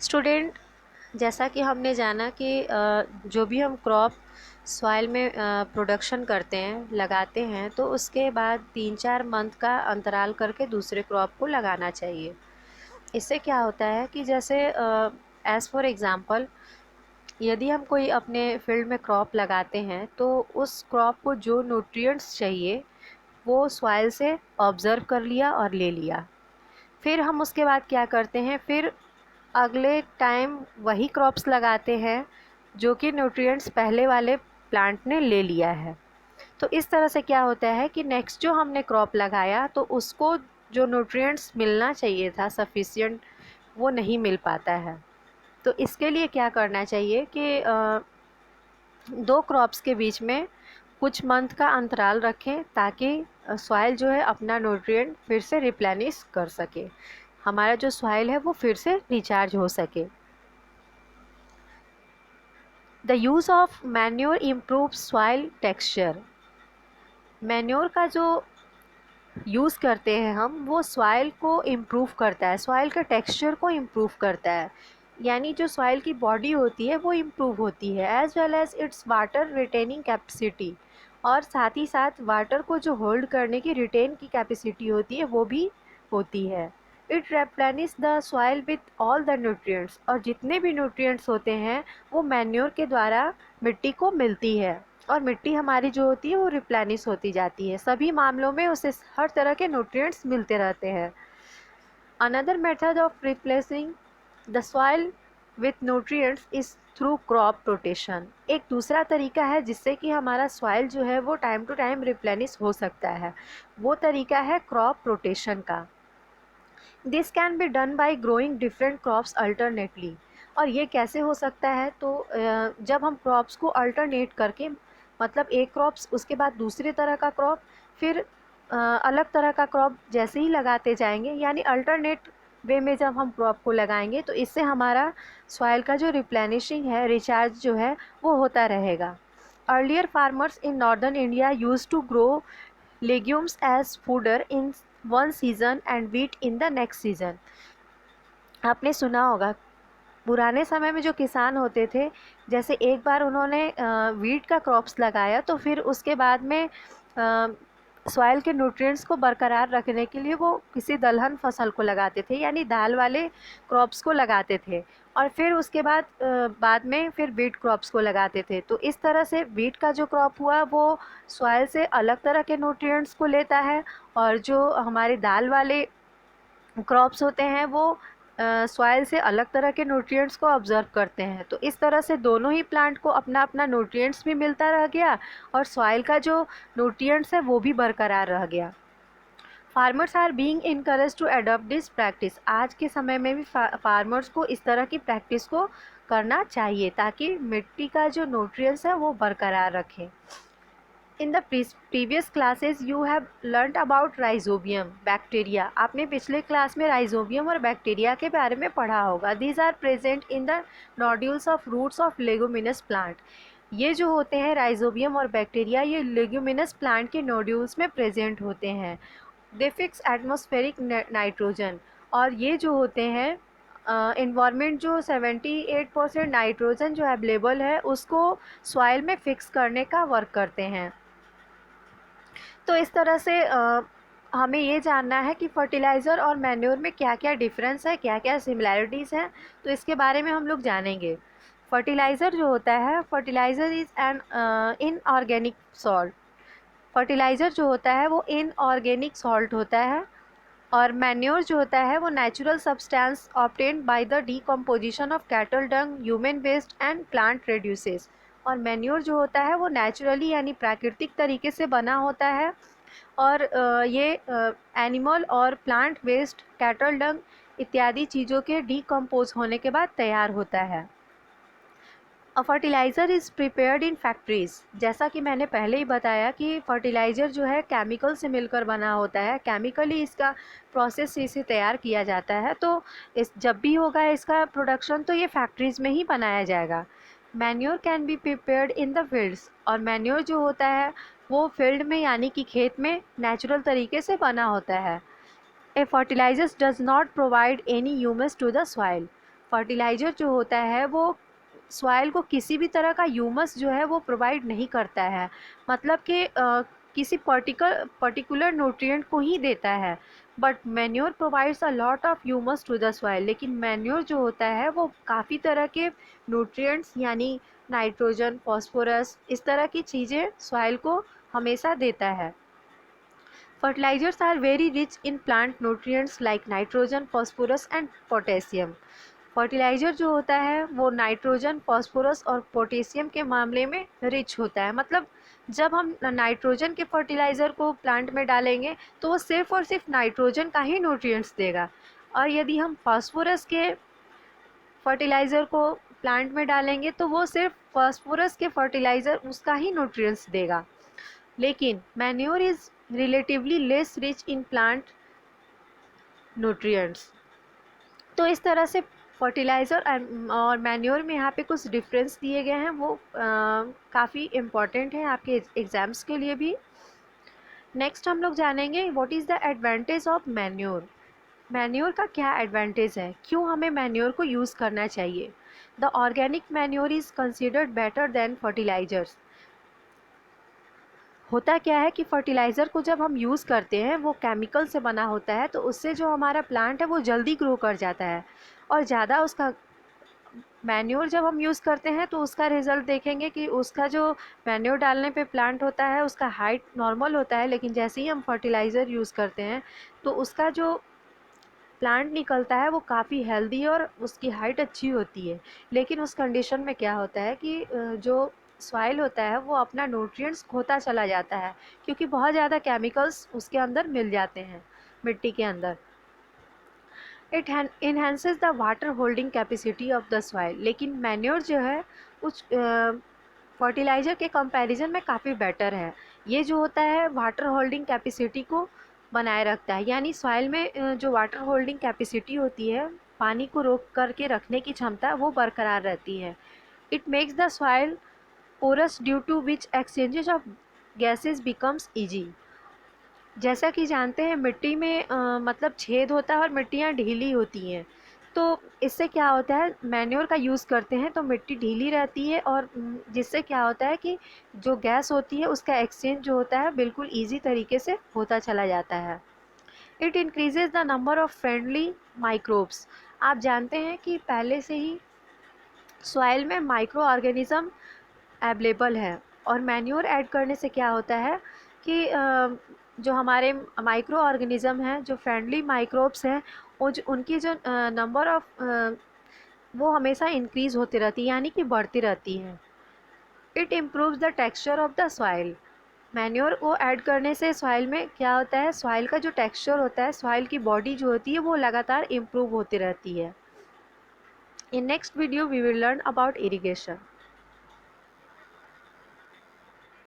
Student, जैसा कि हमने जाना कि जो भी हम क्रॉप सॉइल में प्रोडक्शन करते हैं, लगाते हैं, तो उसके बाद 3-4 मंथ का अंतराल करके दूसरे क्रॉप को लगाना चाहिए। इससे क्या होता है कि जैसे एज़ फॉर एग्ज़ाम्पल, यदि हम कोई अपने फील्ड में क्रॉप लगाते हैं तो उस क्रॉप को जो न्यूट्रिएंट्स चाहिए वो सॉइल से ऑब्ज़र्व कर लिया और ले लिया। फिर हम उसके बाद क्या करते हैं, फिर अगले टाइम वही क्रॉप्स लगाते हैं जो कि न्यूट्रिएंट्स पहले वाले प्लांट ने ले लिया है। तो इस तरह से क्या होता है कि नेक्स्ट जो हमने क्रॉप लगाया तो उसको जो न्यूट्रिएंट्स मिलना चाहिए था सफिशिएंट, वो नहीं मिल पाता है। तो इसके लिए क्या करना चाहिए कि दो क्रॉप्स के बीच में कुछ मंथ का अंतराल रखें ताकि सॉइल जो है अपना न्यूट्रिएंट फिर से रिप्लेनिश कर सके, हमारा जो सॉइल है वो फिर से रिचार्ज हो सके। The use of manure improve soil texture. Manure का जो यूज़ करते हैं हम, वो सॉइल को इम्प्रूव करता है, सॉइल के टेक्सचर को इम्प्रूव करता है। यानी जो सॉइल की बॉडी होती है वो इम्प्रूव होती है, as well as it's water retaining capacity. और साथ ही साथ वाटर को जो होल्ड करने की रिटेन की कैपेसिटी होती है वो भी होती है। It replenish the soil with all the nutrients. और जितने भी न्यूट्रिएंट्स होते हैं वो मैन्योर के द्वारा मिट्टी को मिलती है, और मिट्टी हमारी जो होती है वो रिप्लेनिश होती जाती है। सभी मामलों में उसे हर तरह के न्यूट्रिएंट्स मिलते रहते हैं। Another method of replacing the soil with nutrients is through crop rotation. एक दूसरा तरीका है जिससे कि हमारा सॉइल जो है वो टाइम टू टाइम रिप्लेनिश हो सकता है, वो तरीका है क्रॉप रोटेशन का। This can be done by growing different crops alternately. और ये कैसे हो सकता है, तो जब हम क्रॉप्स को अल्टरनेट करके, मतलब एक क्रॉप्स उसके बाद दूसरे तरह का क्रॉप, फिर अलग तरह का क्रॉप जैसे ही लगाते जाएंगे, यानी अल्टरनेट वे में जब हम क्रॉप को लगाएंगे तो इससे हमारा सॉइल का जो रिप्लेनिशिंग है, रिचार्ज जो है वो होता रहेगा। Earlier farmers in northern India used to grow legumes as fodder in one season and wheat in the next season। आपने सुना होगा पुराने समय में जो किसान होते थे, जैसे एक बार उन्होंने वीट का क्रॉप्स लगाया तो फिर उसके बाद में सॉइल के न्यूट्रिएंट्स को बरकरार रखने के लिए वो किसी दलहन फसल को लगाते थे, यानी दाल वाले क्रॉप्स को लगाते थे, और फिर उसके बाद में फिर वीट क्रॉप्स को लगाते थे। तो इस तरह से वीट का जो क्रॉप हुआ वो सॉइल से अलग तरह के न्यूट्रिएंट्स को लेता है, और जो हमारे दाल वाले क्रॉप्स होते हैं वो सॉइल से अलग तरह के न्यूट्रिएंट्स को ऑब्जर्व करते हैं। तो इस तरह से दोनों ही प्लांट को अपना अपना न्यूट्रिएंट्स भी मिलता रह गया, और सॉइल का जो न्यूट्रिएंट्स है वो भी बरकरार रह गया। Farmers are being encourage to adopt this practice. आज के समय में भी फार्मर्स को इस तरह की प्रैक्टिस को करना चाहिए ताकि मिट्टी का जो न्यूट्रिएंट्स है वो बरकरार रखें। In the previous classes you have learned about rhizobium bacteria. आपने पिछले क्लास में राइजोबियम और बैक्टीरिया के बारे में पढ़ा होगा। These are present in the nodules of roots of leguminous plant. ये जो होते हैं राइजोबियम और बैक्टीरिया, ये लेगुमिनस प्लांट के नोड्यूल्स में प्रेजेंट होते हैं। They fix atmospheric nitrogen. और ये जो होते हैं इन्वायरमेंट जो 78% नाइट्रोजन जो अवेलेबल है उसको सॉइल में फिक्स करने का वर्क करते हैं। तो इस तरह से हमें ये जानना है कि फर्टिलाइज़र और मैन्योर में क्या क्या डिफरेंस है, क्या क्या सिमिलैरिटीज़ हैं, तो इसके बारे में हम लोग जानेंगे। फर्टिलाइज़र जो होता है, fertiliser is an inorganic salt. Fertiliser जो होता है वो इनऑर्गेनिक सॉल्ट होता है, और मैन्योर जो होता है वो natural substance obtained by the decomposition of cattle dung, human waste and plant residues. और मैन्योर जो होता है वो नेचुरली यानी प्राकृतिक तरीके से बना होता है, और ये एनिमल और प्लांट वेस्ट, कैटल डंग इत्यादि चीज़ों के डीकम्पोज होने के बाद तैयार होता है। A fertiliser is prepared in factories. जैसा कि मैंने पहले ही बताया कि फर्टिलाइज़र जो है केमिकल से मिलकर बना होता है, केमिकली इसका प्रोसेस से इसे तैयार किया जाता है। तो इस जब भी होगा इसका प्रोडक्शन तो ये फैक्ट्रीज़ में ही बनाया जाएगा। Manure can be prepared in the fields. और मैन्योर जो होता है वो फील्ड में यानी कि खेत में नेचुरल तरीके से बना होता है। A fertilisers does not provide any humus to the soil. Fertiliser जो होता है वो सॉइल को किसी भी तरह का ह्यूमस जो है वो प्रोवाइड नहीं करता है, मतलब कि किसी पर्टिकुलर न्यूट्रिएंट को ही देता है। But manure provides a lot of humus to the soil, लेकिन मैन्योर जो होता है वो काफ़ी तरह के न्यूट्रिएंट्स यानी नाइट्रोजन, फॉस्फोरस, इस तरह की चीज़ें सॉइल को हमेशा देता है। Fertilizers are very rich in plant nutrients like nitrogen, phosphorus and potassium. Fertiliser जो होता है वो नाइट्रोजन, फॉस्फोरस और पोटेशियम के मामले में रिच होता है। मतलब जब हम नाइट्रोजन के फर्टिलाइज़र को प्लांट में डालेंगे तो वो सिर्फ़ और सिर्फ नाइट्रोजन का ही न्यूट्रिएंट्स देगा, और यदि हम फास्फोरस के फर्टिलाइज़र को प्लांट में डालेंगे तो वो सिर्फ फास्फोरस के फर्टिलाइज़र उसका ही न्यूट्रिएंट्स देगा। लेकिन manure is relatively less rich in plant nutrients. तो इस तरह से फर्टिलाइज़र और मैन्योर में यहाँ पे कुछ डिफरेंस दिए गए हैं, वो काफ़ी इम्पॉर्टेंट है आपके एग्ज़ाम्स के लिए भी। नेक्स्ट हम लोग जानेंगे what is the advantage of manure. Manure का क्या एडवांटेज है, क्यों हमें मैन्योर को यूज़ करना चाहिए। The organic manure is considered better than fertilisers. होता क्या है कि फर्टिलाइज़र को जब हम यूज़ करते हैं वो केमिकल से बना होता है, तो उससे जो हमारा प्लांट है वो जल्दी ग्रो कर जाता है, और ज़्यादा उसका मैन्योर जब हम यूज़ करते हैं तो उसका रिज़ल्ट देखेंगे कि उसका जो मैन्योर डालने पे प्लांट होता है उसका हाइट नॉर्मल होता है, लेकिन जैसे ही हम फर्टिलाइज़र यूज़ करते हैं तो उसका जो प्लांट निकलता है वो काफ़ी हेल्दी और उसकी हाइट अच्छी होती है। लेकिन उस कंडीशन में क्या होता है कि जो सॉइल होता है वो अपना न्यूट्रिएंट्स खोता चला जाता है, क्योंकि बहुत ज़्यादा केमिकल्स उसके अंदर मिल जाते हैं मिट्टी के अंदर। It enhances the water holding capacity of the soil. लेकिन मैन्योर जो है उस फर्टिलाइज़र के कंपैरिजन में काफ़ी बेटर है। ये जो होता है वाटर होल्डिंग कैपेसिटी को बनाए रखता है, यानी सॉइल में जो वाटर होल्डिंग कैपेसिटी होती है, पानी को रोक करके रखने की क्षमता, वो बरकरार रहती है। It makes the soil porous due to which exchanges of gases becomes easy. जैसा कि जानते हैं मिट्टी में मतलब छेद होता है और मिट्टियाँ ढीली होती हैं, तो इससे क्या होता है मैन्योर का यूज़ करते हैं तो मिट्टी ढीली रहती है, और जिससे क्या होता है कि जो गैस होती है उसका एक्सचेंज जो होता है बिल्कुल ईजी तरीके से होता चला जाता है। It increases the number of friendly microbes. आप जानते हैं कि पहले से ही सॉइल में माइक्रो ऑर्गेनिज़म अवेलेबल है, और मैन्योर ऐड करने से क्या होता है कि जो हमारे माइक्रो ऑर्गेनिज़म हैं, जो फ्रेंडली माइक्रोब्स हैं, वो जो उनकी जो नंबर ऑफ वो हमेशा इंक्रीज़ होती रहती है, यानी कि बढ़ती रहती हैं। It improves the texture of the soil. Manure को ऐड करने से सॉइल में क्या होता है, सॉइल का जो टेक्सचर होता है, सॉइल की बॉडी जो होती है वो लगातार इम्प्रूव होती रहती है। In next video we will learn about irrigation.